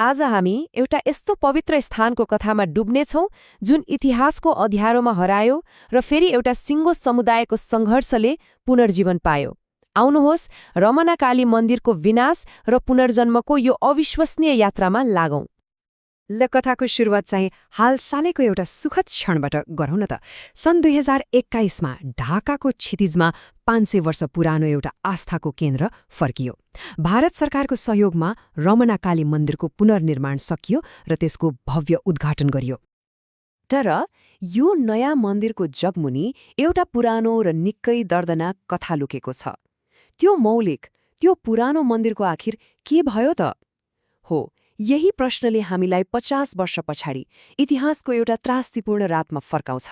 आज हामी एउटा यस्तो पवित्र स्थानको कथामा डुब्नेछौँ जुन इतिहासको अँध्यारोमा हरायो र फेरि एउटा सिङ्गो समुदायको सङ्घर्षले पुनर्जीवन पायो। आउनुहोस् रमनाकाली मन्दिरको विनाश र पुनर्जन्मको यो अविश्वसनीय यात्रामा लागौं। ल कथाको सुरुवात चाहिँ हालसालैको एउटा सुखद क्षणबाट गरौँ न त। सन् 2021मा ढाकाको क्षितिजमा 500 वर्ष पुरानो एउटा आस्थाको केन्द्र फर्कियो। भारत सरकारको सहयोगमा रमनाकाली मन्दिरको पुनर्निर्माण सकियो र त्यसको भव्य उद्घाटन गरियो। तर यो नयाँ मन्दिरको जगमुनि एउटा पुरानो र निकै दर्दनाक कथा लुकेको छ। त्यो मौलिक, त्यो पुरानो मन्दिरको आखिर के भयो त? हो, यही प्रश्नले हामीलाई 50 वर्ष पछाडि इतिहासको एउटा त्रासदीपूर्ण रातमा फर्काउँछ।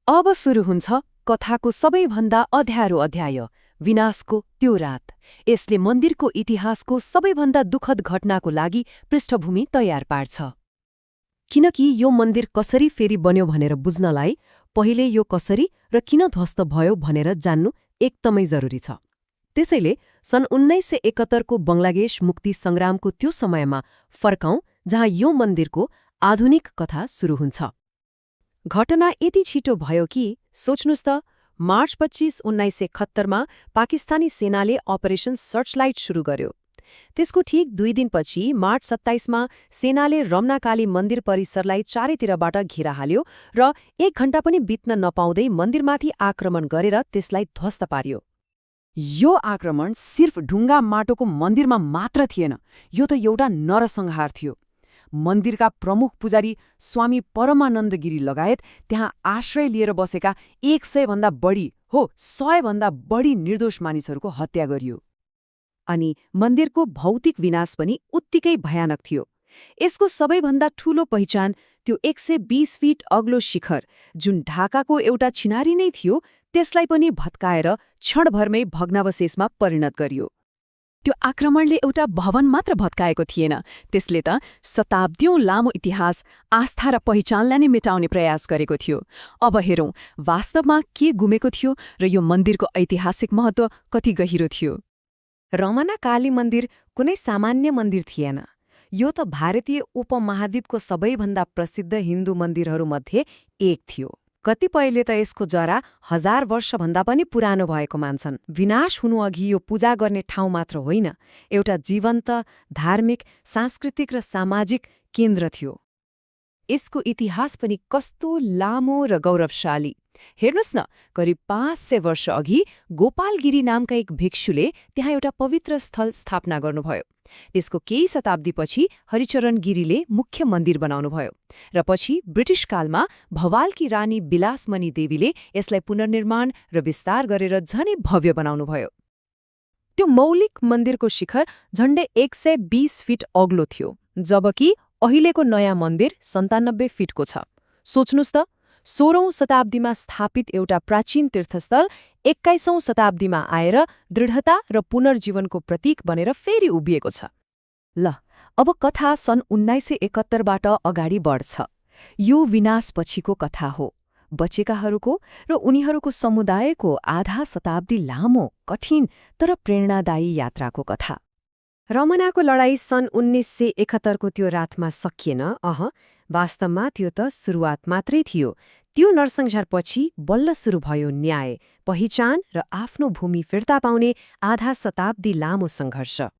अब सुरु हुन्छ कथाको सबैभन्दा अँध्यारो अध्याय, विनाशको त्यो रात। यसले मन्दिरको इतिहासको सबैभन्दा दुःखद घटनाको लागि पृष्ठभूमि तयार पार्छ। किनकि यो मन्दिर कसरी फेरि बन्यो भनेर बुझ्नलाई पहिले यो कसरी र किन ध्वस्त भयो भनेर जान्नु एकदमै जरुरी छ। त्यसैले सन् 1971को बङ्गलादेश मुक्ति सङ्ग्रामको त्यो समयमा फर्काउँ जहाँ यो मन्दिरको आधुनिक कथा सुरु हुन्छ। घटना यति छिटो भयो कि सोच्नुस् त, मार्च 25, 1971मा पाकिस्तानी सेनाले अपरेसन सर्चलाइट सुरु गर्यो। त्यसको ठिक 2 दिनपछि मार्च 27मा सेनाले रमनाकाली मन्दिर परिसरलाई चारैतिरबाट घेरा हाल्यो र 1 घण्टा पनि बित्न नपाउँदै मन्दिरमाथि आक्रमण गरेर त्यसलाई ध्वस्त पार्यो। यो आक्रमण सिर्फ ढुङ्गा माटोको मन्दिरमा मात्र थिएन, यो त एउटा नरसंहार थियो। मन्दिरका प्रमुख पुजारी स्वामी परमानन्द गिरी लगायत त्यहाँ आश्रय लिएर बसेका 100 भन्दा बढी 100 भन्दा बढी निर्दोष मानिसहरूको हत्या गरियो। अनि मन्दिरको भौतिक विनाश पनि उत्तिकै भयानक थियो। यसको सबैभन्दा ठूलो पहिचान त्यो 120 फिट अग्लो शिखर, जुन ढाकाको एउटा चिनारी नै थियो, त्यसलाई पनि भत्काएर क्षणभरमै भग्नावशेषमा परिणत गरियो। त्यो आक्रमणले एउटा भवन मात्र भत्काएको थिएन, त्यसले त शताब्दीौं लामो इतिहास, आस्था र पहिचानलाई नै मेटाउने प्रयास गरेको थियो। अब हेरौँ वास्तवमा के गुमेको थियो र यो मन्दिरको ऐतिहासिक महत्त्व कति गहिरो थियो। रमनाकाली मन्दिर कुनै सामान्य मन्दिर थिएन। यो त भारतीय उपमहाद्वीपको सबैभन्दा प्रसिद्ध हिन्दू मन्दिरहरूमध्ये एक थियो। कतिपयले त यसको जरा 1000 वर्षभन्दा पनि पुरानो भएको मान्छन्। विनाश हुनुअघि यो पूजा गर्ने ठाउँ मात्र होइन, एउटा जीवन्त, धार्मिक, सांस्कृतिक र सामाजिक केन्द्र थियो। यसको इतिहास पनि कस्तो लामो र गौरवशाली। हेर्नुस् न, करिब 500 वर्ष अघि गोपालगिरी नामका एक भिक्षुले त्यहाँ एउटा पवित्र स्थल स्थापना गर्नुभयो। त्यसको केही शताब्दीपछि हरिचरण गिरीले मुख्य मन्दिर बनाउनुभयो र पछि ब्रिटिश कालमा भवालकी रानी बिलासमणि देवीले यसलाई पुनर्निर्माण र विस्तार गरेर झनै भव्य बनाउनुभयो। त्यो मौलिक मन्दिरको शिखर झण्डै 120 फिट अग्लो थियो, जबकि अहिलेको नयाँ मन्दिर 97 फिटको छ। सोच्नुस् त, 16औं शताब्दीमा स्थापित एउटा प्राचीन तीर्थस्थल 21औं शताब्दीमा आएर दृढता र पुनर्जीवनको प्रतीक बनेर फेरि उभिएको छ। ल, अब कथा सन् 1971बाट अगाडि बढ्छ। यो विनाशपछिको कथा हो, बचेकाहरूको र उनीहरूको समुदायको आधा शताब्दी लामो, कठिन तर प्रेरणादायी यात्राको कथा। रमनाको लडाईँ सन् 1971को त्यो रातमा सकिएन। वास्तवमा त्यो त सुरुवात मात्रै थियो। त्यो नरसंहारपछि बल्ल सुरु भयो न्याय, पहिचान र आफ्नो भूमि फिर्ता पाउने आधा शताब्दी लामो सङ्घर्ष।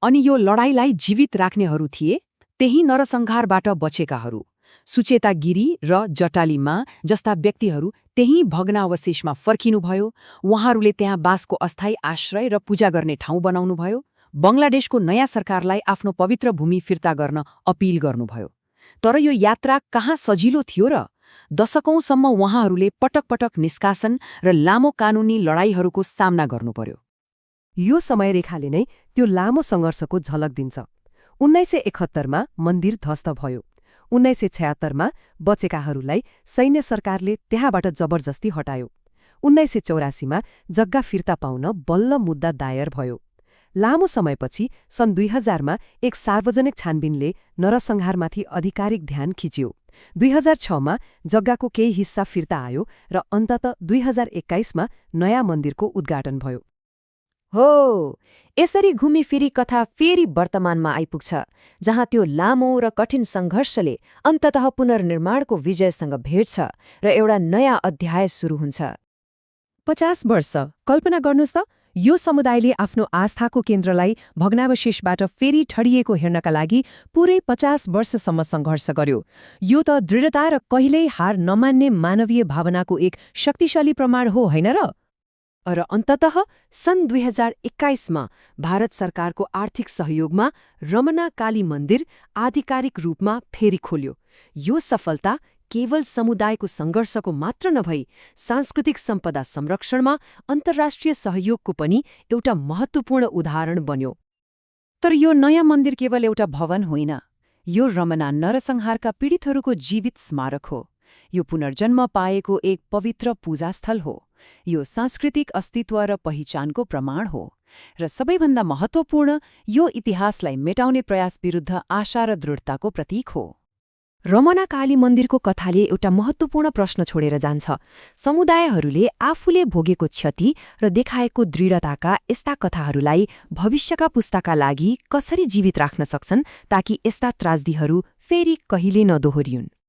अनि यो लडाईँलाई जीवित राख्नेहरू थिए त्यही नरसंहारबाट बचेकाहरू। सुचेता गिरी र जटालीमा जस्ता व्यक्तिहरू त्यही भग्नावशेषमा फर्किनुभयो। उहाँहरूले त्यहाँ बाँसको अस्थायी आश्रय र पूजा गर्ने ठाउँ बनाउनुभयो। बङ्गलादेशको नयाँ सरकारलाई आफ्नो पवित्र भूमि फिर्ता गर्न अपिल गर्नुभयो। तर यो यात्रा कहाँ सजिलो थियो र? दशकौंसम्म उहाँहरूले पटक पटक निष्कासन र लामो कानुनी लडाईँहरूको सामना गर्नुपर्यो। यो समयरेखाले नै त्यो लामो सङ्घर्षको झलक दिन्छ। 1971मा मन्दिर ध्वस्त भयो। 1976मा बचेकाहरूलाई सैन्य सरकारले त्यहाँबाट जबरजस्ती हटायो। 1984मा जग्गा फिर्ता पाउन बल्ल मुद्दा दायर भयो। लामो समयपछि सन् 2000मा एक सार्वजनिक छानबिनले नरसंहारमाथि आधिकारिक ध्यान खिच्यो। 2006मा जग्गाको केही हिस्सा फिर्ता आयो र अन्तत 2021मा नयाँ मन्दिरको उद्घाटन भयो। हो, यसरी घुमीफिरी कथा फेरि वर्तमानमा आइपुग्छ, जहाँ त्यो लामो र कठिन सङ्घर्षले अन्ततः पुनर्निर्माणको विजयसँग भेट्छ र एउटा नयाँ अध्याय सुरु हुन्छ। 50 वर्ष कल्पना गर्नुहोस् त, यो समुदायले आफ्नो आस्थाको केन्द्रलाई भग्नावशेषबाट फेरि ठडिएको हेर्नका लागि पुरै 50 वर्षसम्म सङ्घर्ष गर्यो। यो त दृढता र कहिल्यै हार नमान्ने मानवीय भावनाको एक शक्तिशाली प्रमाण हो, होइन र? र अन्ततः सन् 2021मा भारत सरकारको आर्थिक सहयोगमा रमना काली मन्दिर आधिकारिक रूपमा फेरि खोल्यो। यो सफलता केवल समुदायको सङ्घर्षको मात्र नभई सांस्कृतिक सम्पदा संरक्षणमा अन्तर्राष्ट्रिय सहयोगको पनि एउटा महत्त्वपूर्ण उदाहरण बन्यो। तर यो नयाँ मन्दिर केवल एउटा भवन होइन, यो रमना नरसंहारका पीडितहरूको जीवित स्मारक हो। यो पुनर्जन्म पाएको एक पवित्र पूजास्थल हो। यो सांस्कृतिक अस्तित्व र पहिचानको प्रमाण हो। र सबैभन्दा महत्त्वपूर्ण, यो इतिहासलाई मेटाउने प्रयास विरुद्ध आशा र दृढताको प्रतीक हो। रमना काली मन्दिरको कथाले एउटा महत्त्वपूर्ण प्रश्न छोडेर जान्छ। समुदायहरूले आफूले भोगेको क्षति र देखाएको दृढताका यस्ता कथाहरूलाई भविष्यका पुस्ताका लागि कसरी जीवित राख्न सक्छन्, ताकि यस्ता त्रासदीहरू फेरि कहिले नदोहोरियुन्।